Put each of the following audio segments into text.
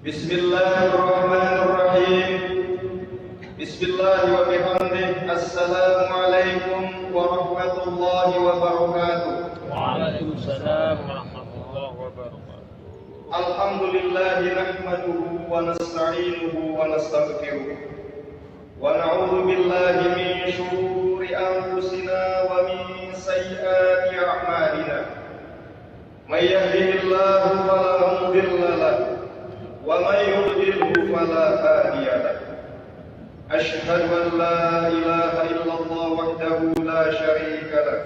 Bismillahirrahmanirrahim. Bismillahi wa bihamdih. Assalamualaikum warahmatullahi wabarakatuh. Waalaikumsalam warahmatullahi wabarakatuh. Alhamdulillahi nahmaduhu wa nasta'inuhu wa nastaghfiruh. Wa na'udzu billahi min shururi anfusina wa min sayyiati a'malina. May yahdihillahu fala mudilla lahu wa may yudlilhu fala hadiya lahu. Ashhadu an la ilaha illallah wahdahu la syarika lahu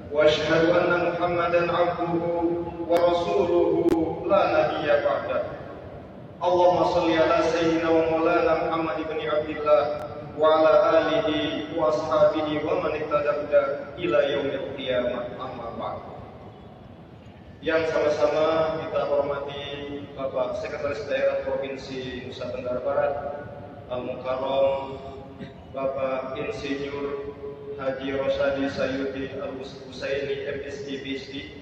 wa ashhadu anna Muhammadan 'abduhu wa rasuluhu la nabiyya ba'dahu. Allahumma shalli ala sayyidina wa maulana Muhammad ibn Abdillah wa ala alihi wa ashabihi wa man ittaba ila yaumil qiyamah. Amma ba'd. Yang sama-sama kita hormati Bapak Sekretaris Daerah Provinsi Nusa Tenggara Barat Al-Mukarram Bapak Insinyur Haji Rosyadi Sayuti Al-Husaini MSc PhD.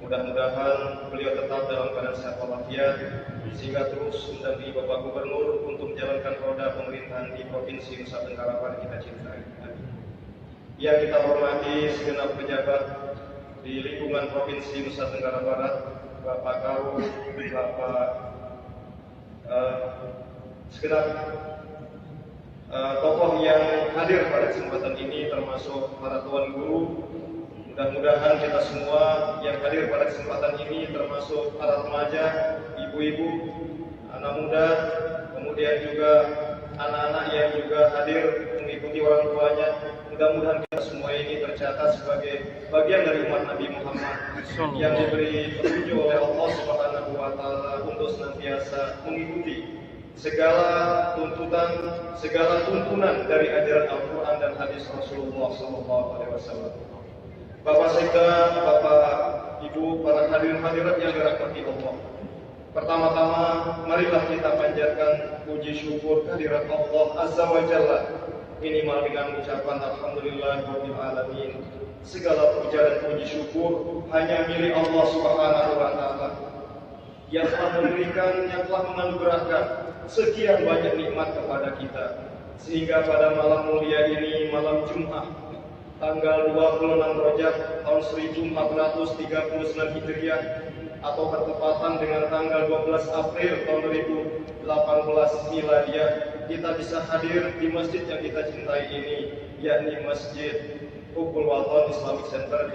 Mudah-mudahan beliau tetap dalam keadaan sehat walafiat sehingga terus mendampingi Bapak Gubernur untuk menjalankan roda pemerintahan di Provinsi Nusa Tenggara Barat kita cintai. Yang kita hormati segenap pejabat di lingkungan Provinsi Nusa Tenggara Barat, Bapak Karu, Bapak segenap tokoh yang hadir pada kesempatan ini, termasuk para tuan guru. Mudah-mudahan kita semua yang hadir pada kesempatan ini, termasuk para remaja, ibu-ibu, anak muda, kemudian juga anak-anak yang juga hadir mengikuti orang tuanya. Mudah-mudahan kita semua ini tercatat sebagai bagian dari umat Nabi Muhammad yang diberi petunjuk oleh Allah Subhanahu wa Ta'ala untuk senantiasa mengikuti segala tuntunan dari ajaran Al-Quran dan hadis Rasulullah SAW. Bapak Sekda, Bapak Ibu, para hadirin hadirat yang dirahmati Allah. Pertama-tama, marilah kita panjatkan puji syukur kehadirat Allah Azza wa Jalla, minimal dengan ucapan Alhamdulillahirabbil alamin. Segala puja dan puji syukur hanya milik Allah Subhanahu wa Ta'ala yang telah memberikan, yang telah menganugerahkan sekian banyak nikmat kepada kita, sehingga pada malam mulia ini, malam Jumat tanggal 26 Rajab tahun 1439 Hijriah atau bertepatan dengan tanggal 12 April tahun 2018 Miladiyah, kita bisa hadir di masjid yang kita cintai ini, yakni Masjid Hubul Waton Islamic Center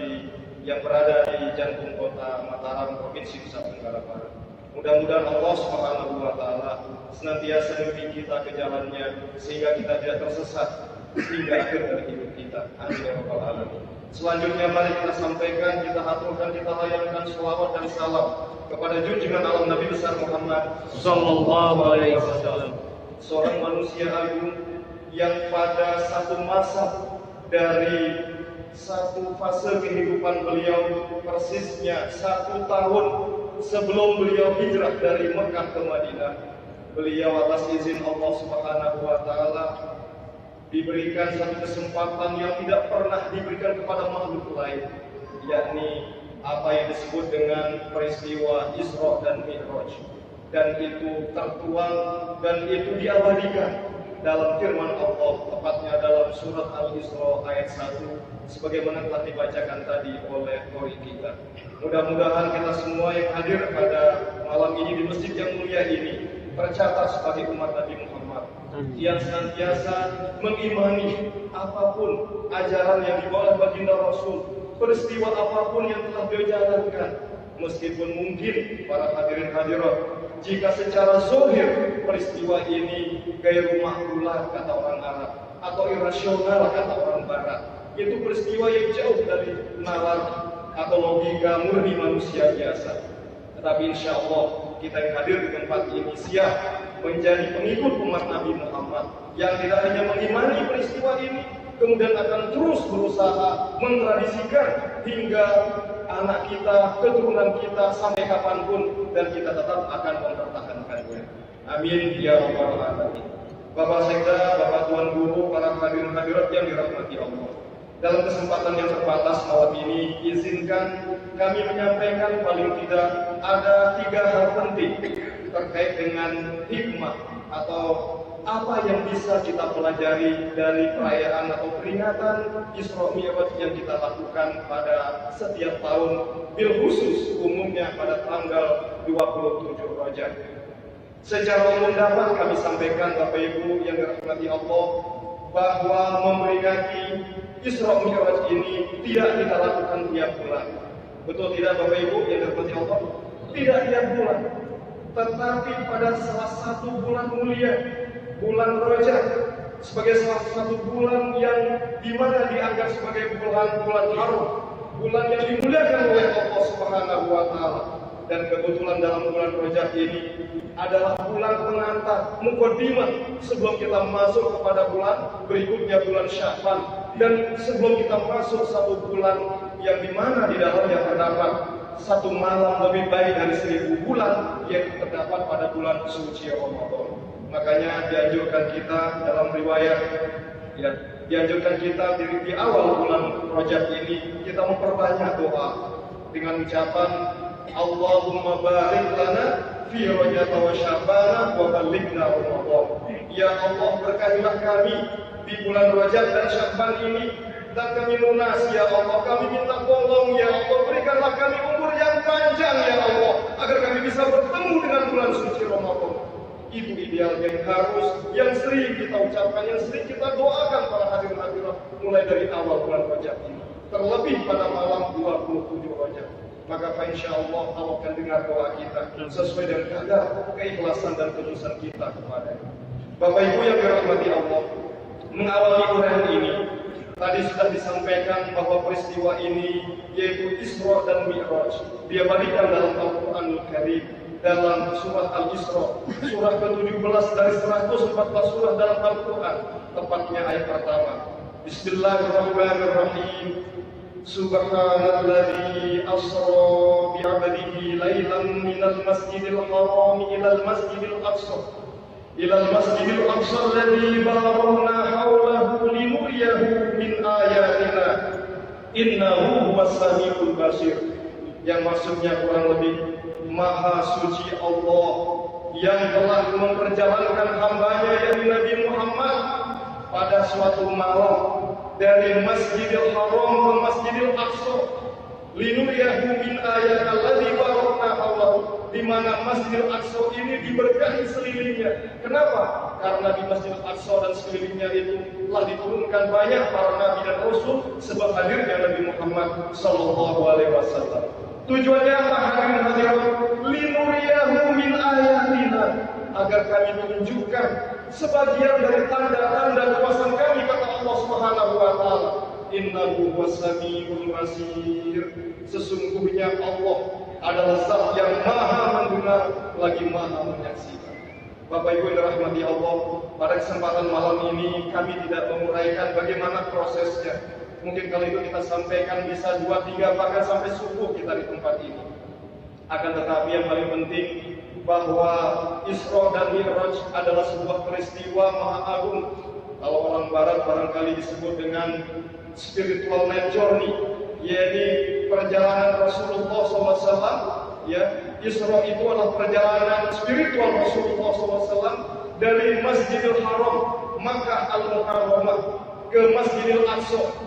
yang berada di jantung kota Mataram, Provinsi Nusa Tenggara Barat. Mudah-mudahan Allah Subhanahu wa Ta'ala senantiasa membimbing kita ke jalannya sehingga kita tidak tersesat hingga akhir dari hidup kita. Amin ya rabbal alamin. Selanjutnya mari kita sampaikan, kita aturkan, kita layankan sholawat dan salam kepada junjungan alam Nabi besar Muhammad sallallahu alaihi wasallam, seorang manusia agung yang pada satu masa dari satu fase kehidupan beliau, persisnya 1 tahun sebelum beliau hijrah dari Mekah ke Madinah, beliau atas izin Allah Subhanahu wa Ta'ala diberikan satu kesempatan yang tidak pernah diberikan kepada makhluk lain, yakni apa yang disebut dengan peristiwa Isra dan Mi'raj. Dan itu tertuang dan itu diabadikan dalam firman Allah, tepatnya dalam surat Al-Isra ayat 1 sebagaimana telah dibacakan tadi oleh qori kita. Mudah-mudahan kita semua yang hadir pada malam ini di masjid yang mulia ini tercatat sebagai umat Nabi Muhammad yang senantiasa mengimani apapun ajaran yang dibawa oleh baginda Rasul, peristiwa apapun yang telah beliau jalankan, meskipun mungkin para hadirin hadirat jika secara zahir peristiwa ini gairu ma'qulah kata orang Arab atau irasional kata orang Barat, itu peristiwa yang jauh dari nalar atau logika murni manusia biasa. Tetapi insya Allah kita yang hadir di tempat ini siap menjadi pengikut umat Nabi Muhammad yang tidak hanya mengimani peristiwa ini, kemudian akan terus berusaha mentradisikan hingga anak kita, keturunan kita sampai kapanpun, dan kita tetap akan mempertahankannya. Amin ya rabbal alamin. Bapak Sekda, Bapak Tuan Guru, para hadirin hadirat yang dirahmati Allah. Dalam kesempatan yang terbatas malam ini, izinkan kami menyampaikan paling tidak ada 3 hal penting terkait dengan hikmah atau apa yang bisa kita pelajari dari perayaan atau peringatan Isra Mi'raj yang kita lakukan pada setiap tahun, bil khusus umumnya pada tanggal 27 Rajab. Secara umum dapat kami sampaikan Bapak Ibu yang dirahmati Allah, bahwa memperingati Isra Mi'raj ini tidak kita lakukan tiap bulan. Betul tidak Bapak Ibu yang dirahmati Allah? Tidak tiap bulan, tetapi pada salah satu bulan mulia, bulan Rajab, sebagai salah satu bulan yang dimana dianggap sebagai bulan haram, bulan yang dimuliakan oleh Allah Subhanahu wa Ta'ala. Dan kebetulan dalam bulan Rajab ini adalah bulan pengantar, muqaddimah, sebelum kita masuk kepada bulan berikutnya, bulan Sya'ban. Dan sebelum kita masuk satu bulan yang dimana di dalamnya terdapat satu malam lebih baik dari 1000 bulan yang terdapat pada bulan suci Ramadan. Makanya dianjurkan kita dalam riwayat, ya, dianjurkan kita di awal bulan Rajab ini kita memperbanyak doa dengan ucapan Allahumma barik lana fi Rajab wa Sya'ban wa ballighna Ramadan. Ya Allah, berkahilah kami di bulan Rajab dan Sya'ban ini, dan kami lunas ya Allah, kami minta tolong ya Allah, berikanlah kami umur yang panjang ya Allah, agar kami bisa bertemu dengan bulan suci Ramadan. Itu ideal yang sering kita ucapkan, yang sering kita doakan para hadirin-hadirat mulai dari awal bulan Rajab ini, terlebih pada malam 27 Rajab. Maka insya Allah akan dengar doa kita sesuai dengan kadar keikhlasan dan ketulusan kita kepada Bapak Ibu yang dirahmati Allah. Mengawali uraian ini, tadi sudah disampaikan bahwa peristiwa ini yaitu Isra dan Mi'raj diabadikan dalam Al-Quranul Karim dalam surah Al-Isra, surah ke-17 dari 114 surah dalam Al-Quran, tepatnya ayat pertama. Bismillahirrahmanirrahim. Subhanalladzi asra bi'abdihi lailan minal masjidil haram ilal masjidil aqsa alladzi barakna hawlahu linuriyahu min ayatina innahu huwas samiul basir. Yang maksudnya kurang lebih, Maha suci Allah yang telah memperjalankan hambanya yang Nabi Muhammad pada suatu malam dari Masjidil Haram ke Masjidil Aqsa, linuriyahu min ayatina alladzi barakna hawlahu, di mana Masjidil Aqsa ini diberkahi sekelilingnya. Kenapa? Karena di Masjidil Aqsa dan sekelilingnya itu telah diturunkan banyak para nabi dan rasul sebab hadirnya Nabi Muhammad sallallahu alaihi wasallam. Tujuannya apa hadirin hadirat? Linuriyahu min ayatina, agar kami menunjukkan sebagian dari tanda-tanda kuasa kami, kata Allah Subhanahu wa Ta'ala. Innahu was-sami'ul basir. Sesungguhnya Allah adalah zat yang maha mendengar lagi maha menyaksikan. Bapak Ibu yang dirahmati Allah, pada kesempatan malam ini kami tidak menguraikan bagaimana prosesnya. Mungkin kalau itu kita sampaikan bisa 2-3 bahkan sampai subuh kita di tempat ini. Akan tetapi yang paling penting bahwa Isra dan Mi'raj adalah sebuah peristiwa maha agung. Kalau orang barat barangkali disebut dengan spiritual night journey, yaitu perjalanan Rasulullah SAW. Ya, Isra itu adalah perjalanan spiritual Rasulullah SAW dari Masjidil Haram, Makkah Al-Mukarramah ke Masjidil Aqsa.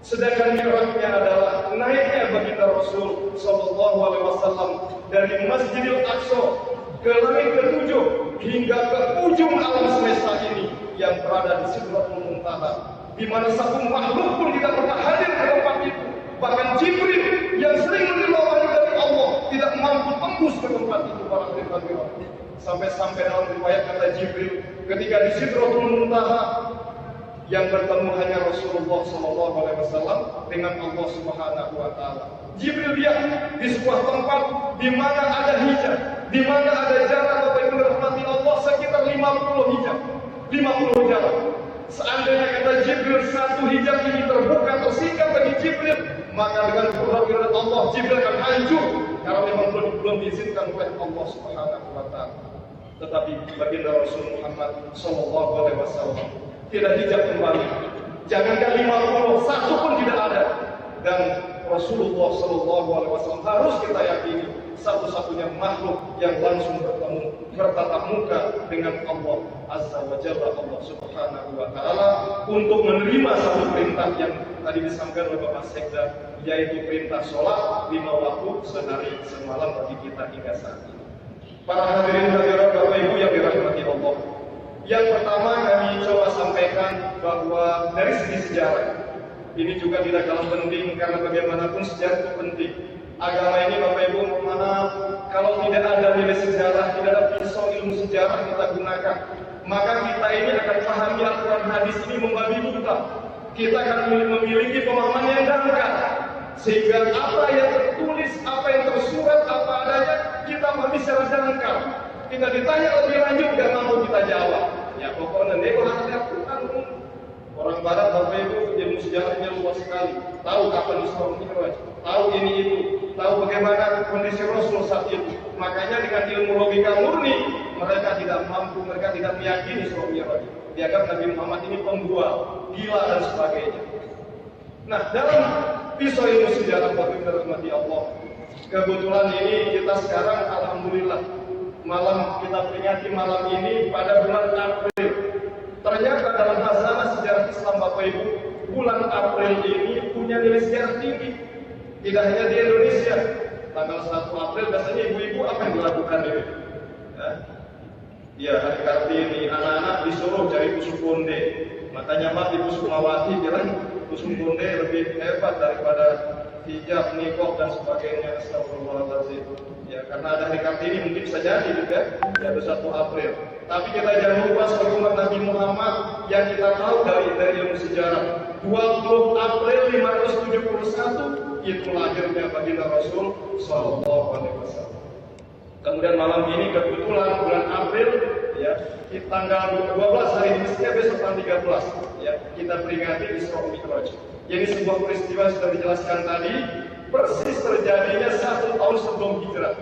Sedangkan Mi'rajnya adalah naiknya baginda Rasul Sallallahu Alaihi Wasallam dari Masjidil Aqsa ke langit ke-7 hingga ke ujung alam semesta ini yang berada di Sidratul Muntaha, di mana satu makhluk pun tidak pernah hadir ke tempat itu. Bahkan Jibril yang sering menerima wahyu dari Allah tidak mampu tembus ke tempat itu para hadirin. Sampai-sampai dalam riwayat kata Jibril, ketika di Sidratul Muntaha yang bertemu hanya Rasulullah SAW dengan Allah Subhanahu wa Ta'ala. Jibril lihat di sebuah tempat di mana ada hijab, di mana ada jarak Bapak Ibu dirahmati Allah sekitar 50 hijab, 50 jarak. Seandainya kata Jibril satu hijab ini terbuka atau singkat bagi Jibril, maka dengan kehadiran Allah Jibril akan hancur karena memang belum diizinkan oleh Allah Subhanahu wa Ta'ala. Tetapi baginda Rasul Muhammad SAW tidak hijab kembali. Jangankan 50, satu pun tidak ada. Dan Rasulullah SAW harus kita yakini satu-satunya makhluk yang langsung bertemu bertatap muka dengan Allah Azza wa Jalla, Allah Subhanahu wa Ta'ala, untuk menerima satu perintah yang tadi disampaikan oleh Bapak Sekda, yaitu perintah sholat 5 waktu sehari semalam bagi kita hingga saat ini. Para hadirin hadirat Bapak Ibu yang dirahmati Allah, yang pertama kami coba sampaikan bahwa dari segi sejarah ini juga tidak kalah penting, karena bagaimanapun sejarah itu penting. Agama ini Bapak Ibu, mana kalau tidak ada nilai sejarah, tidak ada pisau ilmu sejarah kita gunakan, maka kita ini akan pahami Al-Quran hadis ini membabi buta. Kita akan memiliki pemahaman yang dangkal, sehingga apa yang tertulis, apa yang tersurat, apa adanya kita pahami secara dangkal. Kita ditanya lebih lanjut, gak mampu kita jawab. Ya pokoknya nego hati Al-Quran. Orang Barat Bapak Ibu ilmu sejarahnya luas sekali, tahu kapan Isra Mi'raj, tahu ini itu, tahu bagaimana kondisi Rasul saat itu. Makanya dengan ilmu logika murni mereka tidak mampu, mereka tidak meyakini Isra Mi'raj. Dianggap Nabi Muhammad ini pembual, gila dan sebagainya. Nah, dalam pisau ilmu sejarah Bapak Ibu rahmati Allah, kebetulan ini kita sekarang alhamdulillah malam kita peringati malam ini pada bulan April. Ternyata dalam khazanah sejarah Islam Bapak Ibu, bulan April ini punya nilai sejarah tinggi. Tidak hanya di Indonesia, tanggal 1 April biasanya ibu-ibu apa yang dilakukan ini? Ya, hari Kartini, anak-anak disuruh cari tusuk konde. Makanya Mak Ibu Sukmawati bilang tusuk konde lebih hebat daripada hijab, niqab dan sebagainya. Astagfirullahaladzim. Ya, karena ada hari Kartini mungkin bisa jadi juga, yaitu 1 April. Tapi kita jangan lupa sebagai umat Nabi Muhammad yang kita tahu dari ilmu sejarah, 20 April 571 itu lahirnya baginda Rasul Sallallahu Alaihi Wasallam. Kemudian malam ini kebetulan bulan April, ya, di tanggal 12 hari ini, besok tanggal 13, ya, kita peringati Isra Mi'raj. Jadi sebuah peristiwa sudah dijelaskan tadi, persis terjadinya 1 tahun sebelum hijrah.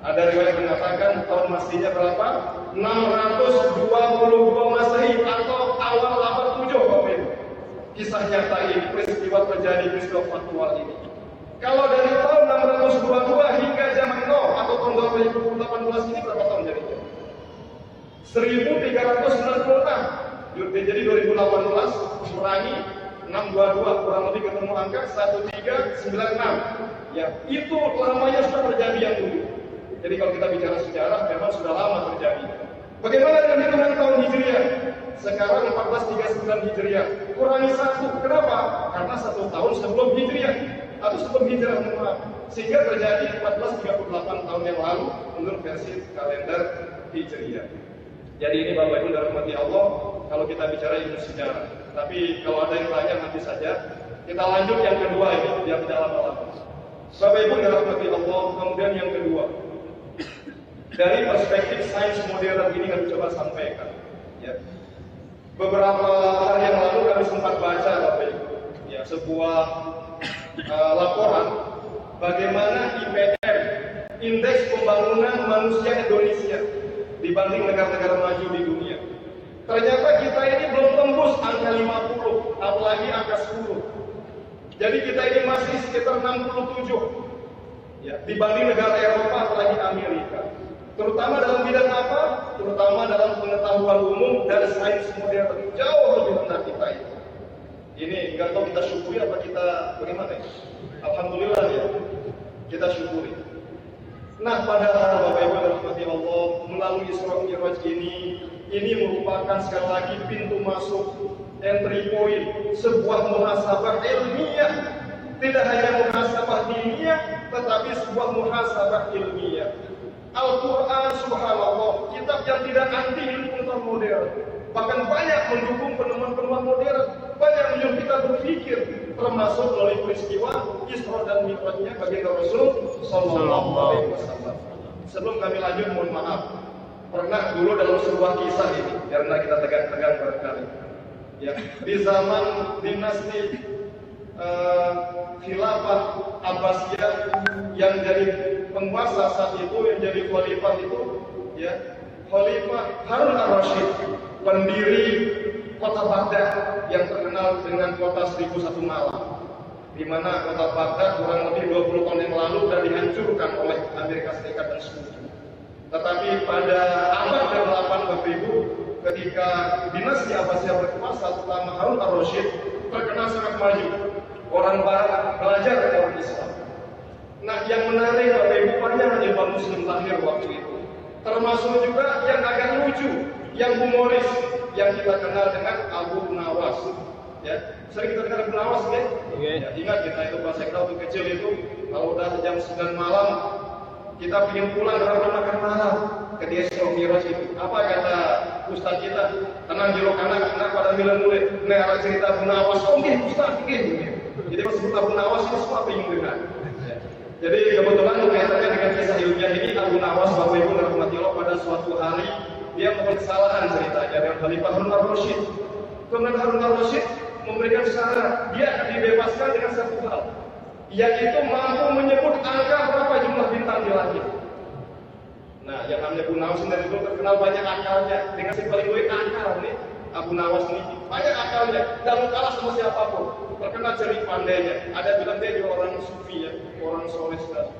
Ada riwayat mengatakan tahun Masehinya berapa? 622 Masehi atau awal abad 7 Bapak Ibu. Kisah nyata ini, peristiwa terjadi, peristiwa faktual ini. Kalau dari tahun 622 hingga zaman Nuh atau tahun 2018 ini berapa tahun jadinya? 1396. Jadi 2018 kurangi 622 kurang lebih ketemu angka 1396. Ya, itu lamanya sudah terjadi yang dulu. Jadi kalau kita bicara sejarah memang sudah lama terjadi. Bagaimana dengan hitungan tahun Hijriah? Sekarang 1439 Hijriah. Kurangi 1. Kenapa? Karena 1 tahun sebelum Hijriah atau sebelum Hijrah, sehingga terjadi 1438 tahun yang lalu menurut versi kalender Hijriah. Jadi ini Bapak Ibu dirahmati Allah kalau kita bicara ilmu sejarah. Tapi kalau ada yang tanya nanti saja. Kita lanjut yang kedua ini biar tidak lama-lama. Bapak Ibu dirahmati Allah, kemudian yang kedua, dari perspektif sains modern ini kami coba sampaikan. Ya. Beberapa hari yang lalu kami sempat baca Bapak Ibu, ya, sebuah laporan bagaimana IPM, Indeks Pembangunan Manusia Indonesia, dibanding negara-negara maju di dunia. Ternyata kita ini belum tembus angka 50, apalagi angka 10. Jadi kita ini masih sekitar 67, ya, dibanding negara Eropa apalagi Amerika. Terutama dalam bidang apa? Terutama dalam pengetahuan umum dan sains modern, jauh lebih rendah kita ini. Ini nggak tahu kita syukuri apa kita bagaimana ya? Alhamdulillah ya, kita syukuri. Nah, padahal Bapak Ibu rahmati Allah, melalui Isra Mi'raj ini merupakan sekali lagi pintu masuk, entry point, sebuah muhasabah ilmiah. Tidak hanya muhasabah diniyah, tetapi sebuah muhasabah ilmiah. Al-Quran subhanallah, kitab yang tidak anti ilmu modern, bahkan banyak mendukung penemuan-penemuan modern, banyak menyuruh kita berpikir, termasuk melalui peristiwa Isra dan Mi'rajnya baginda Rasul Sallallahu Alaihi Wasallam. Sebelum kami lanjut, mohon maaf, pernah dulu dalam sebuah kisah ini, karena kita tegang-tegang barangkali, ya, di zaman dinasti khilafah Abbasiyah, yang jadi penguasa saat itu, yang jadi khalifah itu, ya, Khalifah Harun ar-Rasyid, pendiri kota Baghdad yang terkenal dengan kota 1001 malam, di mana kota Baghdad kurang lebih 20 tahun yang lalu sudah dihancurkan oleh Amerika Serikat dan sekutu. Tetapi pada abad ke-8 Bapak Ibu, ketika dinasti Abbasiyah berkuasa, terutama Harun ar-Rasyid terkenal sangat maju. Orang Barat belajar dari orang Islam. Nah, yang menarik Bapak Ibu, banyak imam Muslim lahir waktu itu. Termasuk juga yang agak lucu, yang humoris, yang kita kenal dengan Abu Nawas. Ya, sering kita dengar Abu Nawas, ya? Ya, ingat kita itu pas sekda waktu kecil itu, kalau udah jam 9 malam, kita ingin pulang karena makan malam ke Isra Mi'raj itu. Apa kata Ustaz kita? Tenang jero anak pada bilang mulai nera cerita Abu Nawas. Oh nggih, Ustaz nggih. Jadi pas sebut Abu Nawas itu semua bingung dengar. Jadi kebetulan kaitannya dengan kisah ilmiah ini, Abu Nawas Bapak Ibu rahmati Allah, pada suatu hari dia membuat kesalahan ceritanya dengan Khalifah Harun ar-Rasyid. Kemudian Harun ar-Rasyid memberikan syarat dia akan dibebaskan dengan satu hal, yaitu mampu menyebut angka berapa jumlah bintang di langit. Nah, yang namanya Abu Nawas dari dulu terkenal banyak akalnya. Dengan si paling baik akal nih, Abu Nawas ini banyak akalnya, dan kalah sama siapapun. Terkenal cerdik pandainya. Ada bilang dia juga orang sufi ya, orang soleh sekali.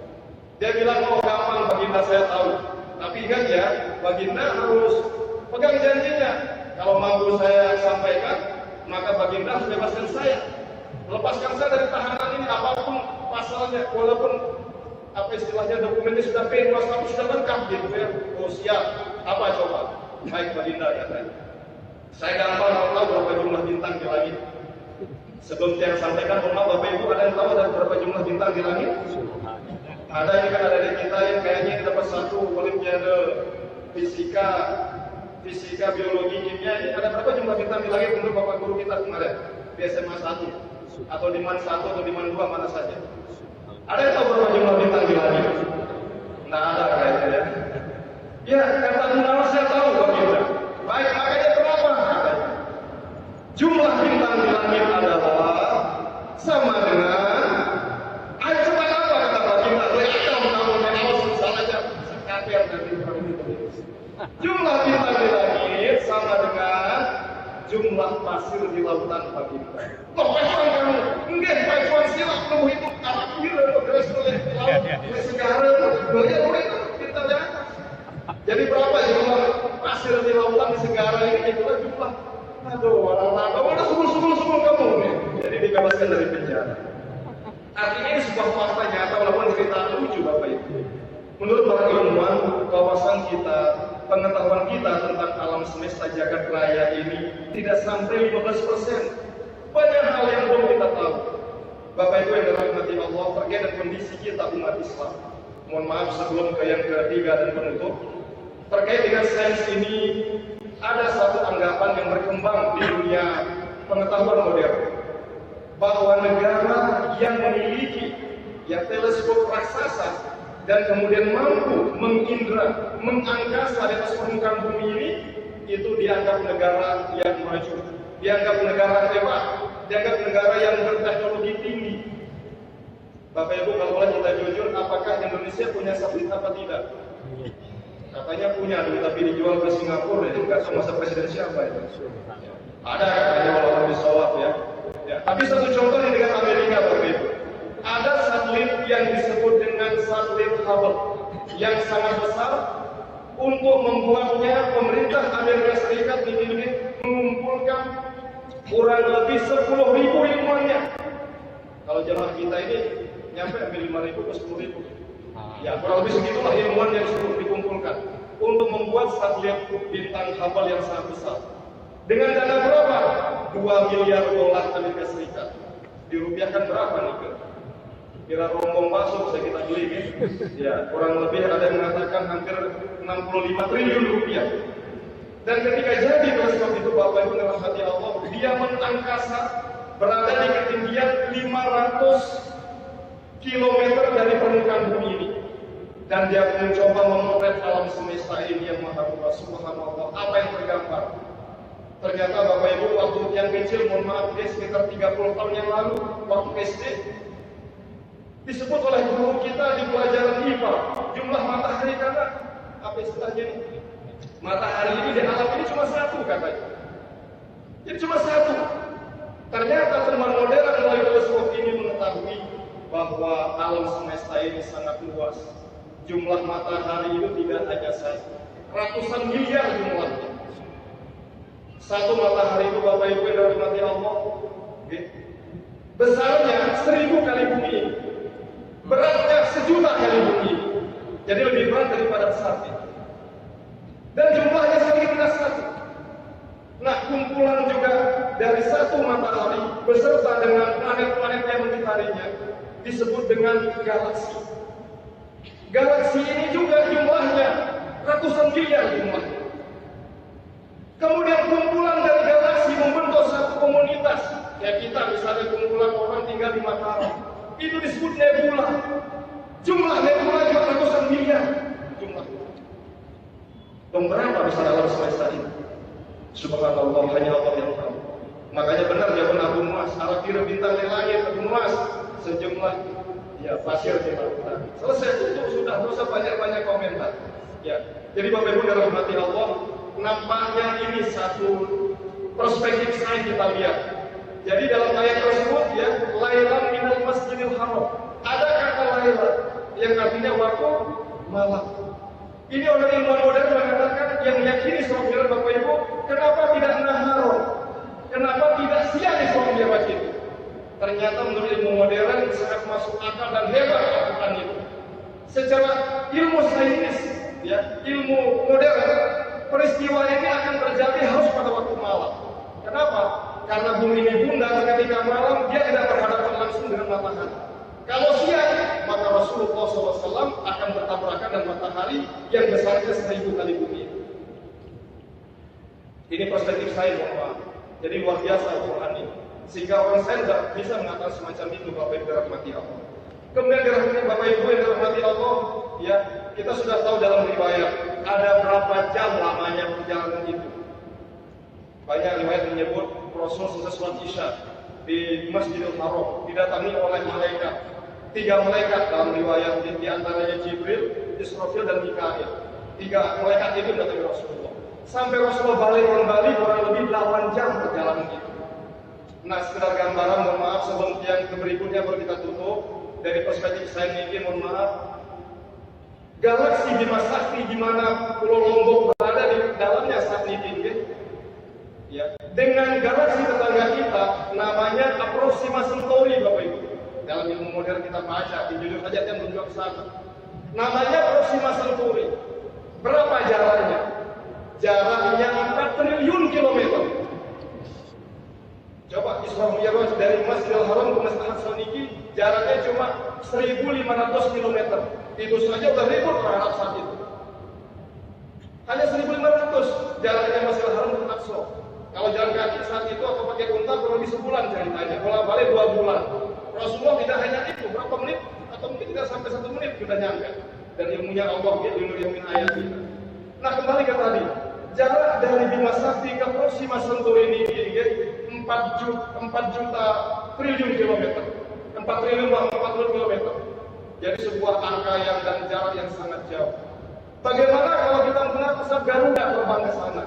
Dia bilang, oh gampang baginda saya tahu. Tapi ingat ya, baginda harus pegang janjinya. Kalau mampu saya sampaikan, maka baginda harus bebaskan saya. Lepaskan saya dari tahanan ini, apapun pasalnya, walaupun apa istilahnya dokumennya sudah P2 sudah lengkap gitu ya. Oh siap, apa coba? Baik baginda katanya. Saya gampang tahu berapa jumlah bintang di langit. Sebelum saya sampaikan, Bapak Ibu ada yang tahu ada berapa jumlah bintang di langit? Ada, ini kan ada di kita yang kayaknya dapat satu olimpiade fisika, biologi, kimia. Ini ada berapa jumlah bintang di langit menurut Bapak Guru kita kemarin di SMA 1 atau di MAN 1 atau di MAN 2 mana saja? Ada yang tahu berapa jumlah bintang di langit? Nah ada kayaknya ya. Ya kata Abu Nawas saya tahu baginda. Baik, makanya berapa? Jumlah bintang di langit adalah sama dengan ayo coba apa kata baginda? Lihat kamu Nawas salah aja sekafir dari jumlah bintang di langit sama dengan jumlah pasir di lautan baginda. Loh, pacuan kamu? Enggak, pacuan silap kamu itu anak kira terus oleh laut sekarang doya itu kita lihat. Jadi berapa jumlah pasir di lautan di Segara ini? Itulah jumlah. Aduh, walau udah sumul kamu nih. Jadi dibebaskan dari penjara. Artinya ini sebuah fakta nyata walaupun cerita lucu Bapak Ibu. Menurut para ilmuwan, wawasan kita, pengetahuan kita tentang alam semesta jagat raya ini tidak sampai 15%. Banyak hal yang belum kita tahu. Bapak Ibu yang dirahmati Allah, terkait dengan kondisi kita umat Islam. Mohon maaf sebelum ke yang ketiga dan penutup. Terkait dengan sains ini, ada satu anggapan yang berkembang di dunia pengetahuan modern, bahwa negara yang memiliki teleskop raksasa dan kemudian mampu mengindra, mengangkasa di atas permukaan bumi ini, itu dianggap negara yang maju, dianggap negara hebat, dianggap negara yang berteknologi tinggi. Bapak Ibu, kalau boleh kita jujur, apakah Indonesia punya satelit apa tidak? Katanya punya, tapi dijual ke Singapura, itu nggak tahu masa presiden siapa itu. Ada katanya walaupun disawab ya. Tapi satu contoh di negara Amerika Bapak Ibu. Ada satelit yang disebut dengan satelit Hubble yang sangat besar. Untuk membuatnya, pemerintah Amerika Serikat ini mengumpulkan kurang lebih 10.000 ilmuwannya. Kalau jamaah kita ini nyampe 5.000 ke 10.000. Ya kurang lebih segitulah ilmuwan yang sudah dikumpulkan untuk membuat satelit bintang Hubble yang sangat besar. Dengan dana berapa? 2 miliar dolar Amerika Serikat. Dirupiahkan berapa nih? Kira rombong bakso bisa kita beli nih. Ya, kurang lebih ada yang mengatakan hampir 65 triliun rupiah. Dan ketika jadi teleskop itu Bapak Ibu rahmati Allah, dia mengangkasa berada di ketinggian 500 km dari permukaan bumi ini. Dan dia mencoba memotret alam semesta ini yang maha luas. Subhanallah, apa yang tergambar? Ternyata Bapak Ibu waktu yang kecil, mohon maaf dia sekitar 30 tahun yang lalu, waktu SD, disebut oleh guru kita di pelajaran IPA, jumlah matahari karena apa istilahnya ini? Matahari ini di alam ini cuma satu katanya. Jadi cuma satu. Ternyata teman modern melalui teleskop ini mengetahui bahwa alam semesta ini sangat luas. jumlah matahari itu tidak hanya satu, ratusan miliar jumlahnya. Satu matahari itu Bapak Ibu yang dirahmati Allah, besarnya 1000 kali bumi, beratnya 1.000.000 kali bumi. Jadi lebih berat daripada pesawat. Dan jumlahnya sangat satu. Nah, kumpulan juga dari satu matahari beserta dengan planet-planet yang mengitarinya disebut dengan galaksi. Galaksi ini juga jumlahnya ratusan miliar jumlahnya. Kemudian kumpulan dari galaksi membentuk satu komunitas. Ya kita misalnya kumpulan orang tinggal di Mataram, itu disebut nebula. Jumlah nebula juga ratusan miliar jumlah. Dan berapa besar alam semesta ini? Subhanallah, hanya Allah yang tahu. Makanya benar jawaban Abu Nuwas, arah kira bintang di langit Abu Nuwas sejumlah ya pasir di lautan. Selesai itu sudah, dosa banyak komentar. Ya, jadi Bapak Ibu dirahmati Allah, nampaknya ini satu perspektif sains kita lihat. Jadi dalam ayat tersebut ya, lailan minal masjidil haram. Ada kata lailan yang artinya waktu malam. Ini orang ilmuwan modern mengatakan yang meyakini Isra Mi'raj Bapak Ibu, kenapa tidak nahar? Kenapa tidak siang Isra Mi'raj itu? Ternyata menurut ilmu modern sangat masuk akal dan hebat Al-Quran itu. Secara ilmu sains, ya, ilmu modern, peristiwa ini akan terjadi harus pada waktu malam. Kenapa? Karena bumi ini bundar ketika malam dia tidak berhadapan langsung dengan matahari. Kalau siang, maka Rasulullah SAW akan bertabrakan dengan matahari yang besarnya 1000 kali bumi. Ini perspektif saya, Bapak. Jadi luar biasa Al-Quran ini. Sehingga orang sains tidak bisa mengatakan semacam itu, Bapak Ibu dirahmati Allah. Kemudian dirahmati Bapak Ibu yang dirahmati Allah, ya kita sudah tahu dalam riwayat ada berapa jam lamanya perjalanan itu. Banyak riwayat menyebut Rasul selesai sholat Isya di Masjidil Haram didatangi oleh malaikat. 3 malaikat dalam riwayat, di antaranya Jibril, Israfil dan Mikail. 3 malaikat itu mendatangi Rasulullah. Sampai Rasulullah balik kembali kurang lebih 8 jam perjalanan itu. Nah, sekedar gambaran, mohon maaf sebelum yang berikutnya baru kita tutup dari perspektif saya ini, mohon maaf. Galaksi Bima Sakti di mana Pulau Lombok berada di dalamnya saat ini, ya. Dengan galaksi tetangga kita namanya Proxima Centauri, Bapak Ibu. Dalam ilmu modern kita baca di judul saja yang menunjuk ke sana. Namanya Proxima Centauri. Berapa jaraknya? Jaraknya 4 triliun kilometer. Coba Isra Mi'raj dari Masjidil Haram ke Masjid Aqsa niki jaraknya cuma 1.500 km. Itu saja udah ribut ke Arab saat itu. Hanya 1.500 jaraknya Masjidil Haram ke Aqsa. Kalau jalan kaki saat itu atau pakai unta kurang lebih sebulan ceritanya. Bolak-balik 2 bulan. Rasulullah tidak hanya itu, berapa menit atau mungkin tidak sampai 1 menit kita nyampe. Dan ilmunya Allah dia ilmu ayat kita. Nah, kembali ke tadi, jarak dari Bima Sakti ke Proxima Centauri ini 4 juta triliun kilometer. 4 triliun 40 kilometer. Jadi sebuah angka yang dan jarak yang sangat jauh. Bagaimana kalau kita menggunakan pesawat Garuda terbang ke sana?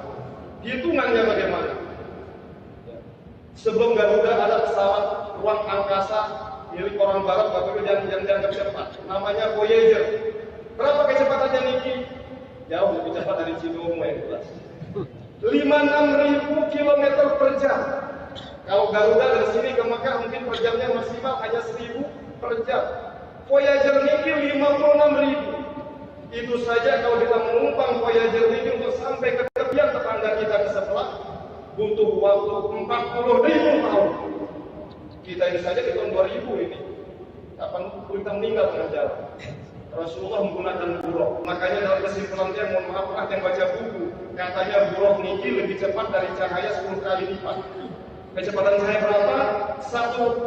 Hitungannya bagaimana? Sebelum Garuda ada pesawat ruang angkasa milik orang barat waktu itu yang dianggap cepat, namanya Voyager. Berapa kecepatannya niki? Jauh lebih cepat dari Cinomo yang jelas. 56.000 km per jam. Kalau Garuda dari sini ke Mekah mungkin per jamnya maksimal hanya 1.000 per jam. Voyager niki 56.000. Itu saja kalau kita menumpang Voyager niki untuk sampai ke tepian tetangga kita di sebelah butuh waktu 40.000 tahun. Kita ini saja di tahun 2000 ini. Kapan kita meninggal tengah jalan? Rasulullah menggunakan buruk. Makanya dalam kesimpulan dia, mohon maaf yang baca buku, katanya buruk niki lebih cepat dari cahaya 10 kali lipat. Kecepatan cahaya berapa?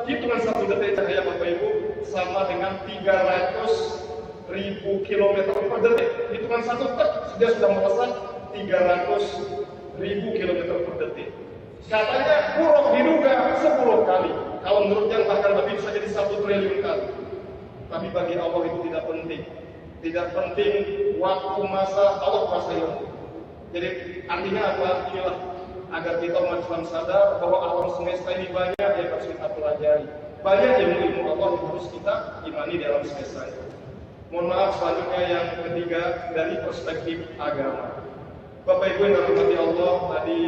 Hitungan 1 detik cahaya Bapak Ibu sama dengan 300.000 km per detik. Hitungan 1 tek dia sudah melesat 300.000 km per detik. Katanya buruk diduga 10 kali. Kalau menurut yang bahkan lebih bisa jadi 1 triliun kali. Tapi bagi Allah itu tidak penting. Tidak penting waktu masa Allah kuasa ilmu. Jadi artinya apa? Inilah agar kita umat Islam sadar bahwa alam semesta ini banyak yang harus kita pelajari. Banyak ilmu-ilmu Allah yang harus kita imani di alam semesta ini. Mohon maaf, selanjutnya yang ketiga dari perspektif agama. Bapak Ibu yang dirahmati Allah, tadi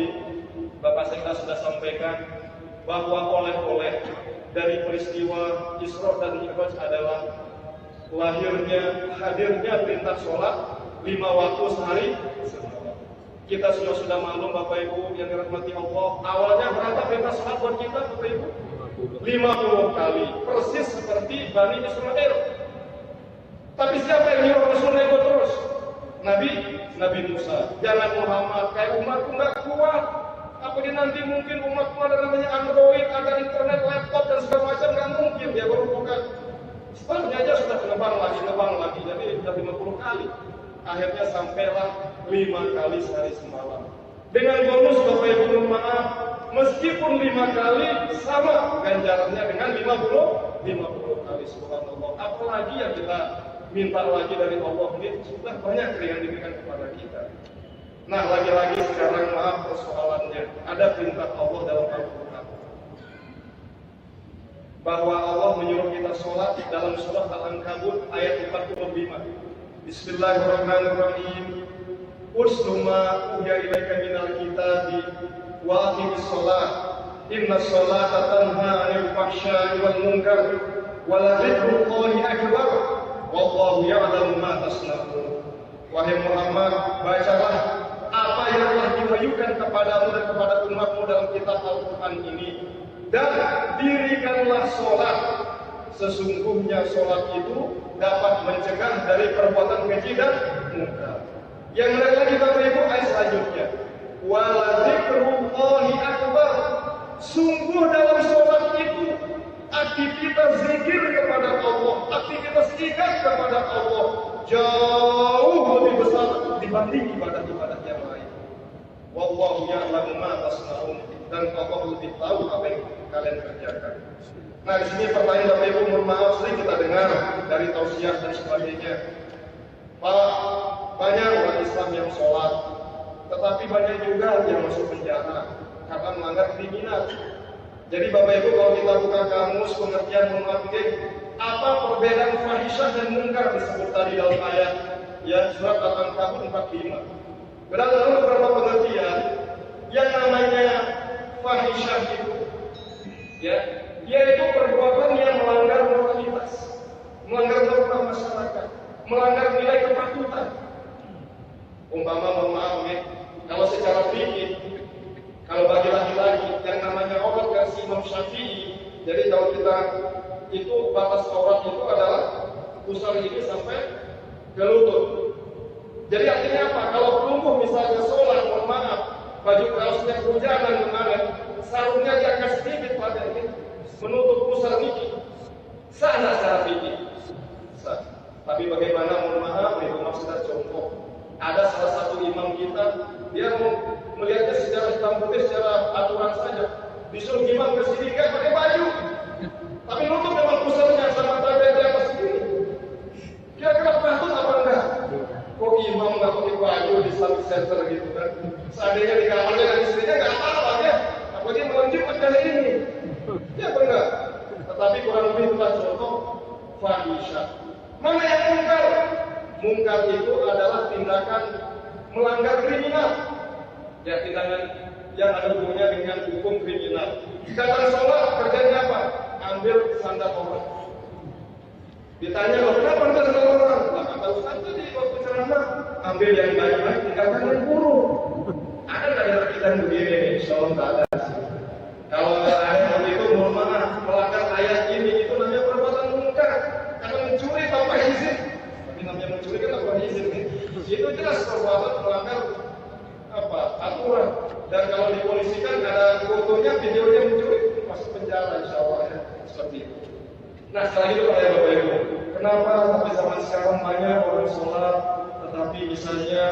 Bapak Sekda sudah sampaikan bahwa oleh-oleh dari peristiwa Isra dan Mi'raj adalah hadirnya perintah sholat 5 waktu sehari semalam. Kita sudah maklum Bapak Ibu yang dirahmati Allah, awalnya berapa perintah sholat buat kita Bapak Ibu? 50 kali, persis seperti Bani Israel. Tapi siapa yang nyuruh Rasul nego terus? Nabi Musa. Jangan Muhammad, kayak umatku nggak kuat. Apalagi nanti mungkin umatku ada namanya Android, ada internet, laptop dan segala macam, nggak mungkin dia berhubungan. Setelahnya aja sudah ngebang lagi, jadi sudah 50 kali. Akhirnya sampailah 5 kali sehari semalam. Dengan bonus Bapak Ibu maaf, meskipun 5 kali sama ganjarannya dengan 50 kali. Subhanallah. Apalagi yang kita minta lagi dari Allah, ini sudah banyak yang diberikan kepada kita. Nah, lagi-lagi sekarang maaf persoalannya, ada perintah Allah dalam Al-Quran bahwa Allah menyuruh kita sholat dalam surah Al-Ankabut ayat 45. Bismillahirrahmanirrahim. Urslu ma uhiya ilaika minal kitabi wa aqimis sholat. Inna sholata tanha 'anil fahsya'i wal munkar wa la dzikrullahi akbar. Wallahu ya'lamu ma tasna'un. Wahai Muhammad, bacalah apa yang telah diwahyukan kepadamu dan kepada umatmu dalam kitab Al-Quran ini, dan dirikanlah sholat. Sesungguhnya sholat itu dapat mencegah dari perbuatan keji dan munkar. Yang menarik lagi Bapak Ibu, ayat selanjutnya, wala dzikrullahi akbar. Sungguh dalam sholat itu aktivitas zikir kepada Allah, aktivitas ingat kepada Allah jauh lebih besar dibanding ibadah-ibadah yang lain. Wallahu ya'lamu ma tasna'un, dan Allah lebih tahu apa yang kalian kerjakan. Nah, di sini pertanyaan Bapak Ibu, mohon maaf, sering kita dengar dari tausiah dan sebagainya. Pak, banyak orang Islam yang sholat, tetapi banyak juga yang masuk penjara karena melanggar kriminal. Jadi Bapak Ibu, kalau kita buka kamus pengertian munafikin, apa perbedaan fahisyah dan munkar disebut tadi dalam ayat ya surat Al-Ankabut 45. Dalam beberapa pengertian, yang namanya fahisyah itu ya, yaitu perbuatan yang melanggar moralitas, melanggar norma masyarakat, melanggar nilai kepatutan. Umpama, mohon maaf ya, kalau secara fikih, kalau bagi laki-laki yang namanya aurat versi Imam Syafi'i, jadi kalau kita itu batas aurat itu adalah pusar ini sampai ke lutut. Jadi artinya apa? Kalau pelumpuh misalnya sholat, mohon maaf, baju kaosnya kehujanan kemarin, sarungnya diangkat sedikit pada ini, menutup pusar ini, sah nggak secara fikih? Sah. Tapi bagaimana, mohon maaf, itu maksudnya contoh. Ada salah satu imam kita, dia mau melihatnya secara hitam putih, secara aturan saja. Disuruh imam ke sini, nggak pakai baju, tapi nutup memang pusarnya sama tanda di atas sini. Kira-kira patut apa enggak? Kok imam nggak pakai baju di Islamic Center gitu kan? Seandainya di kamarnya dan istrinya nggak apa-apa ya, apalagi melanjut pada ini. Ya apa enggak? Tetapi kurang lebih itulah contoh fahisyah. Mana yang munkar? Munkar itu adalah tindakan melanggar kriminal. Ya, tindakan yang ada hubungannya dengan hukum kriminal. Datang sholat, kerjanya apa? Ambil sandal orang. Ditanya, loh, kenapa anda sandal orang? Nah, kata Ustaz tadi waktu ceramah, ambil yang baik-baik, tinggalkan yang buruk. Ada nggak yang kita begini? Insya Allah tak ada. Kalau ayat itu, mohon maaf, melanggar ayat ini, itu namanya perbuatan munkar. Karena mencuri tanpa izin. Tapi namanya mencuri kan tanpa izin. Itu jelas perbuatan melanggar aturan. Dan kalau dipolisikan ada fotonya, videonya mencuri, masuk penjara insya Allah ya. Seperti itu. Nah, setelah itu Bapak Ibu, kenapa sampai zaman sekarang banyak orang sholat tetapi misalnya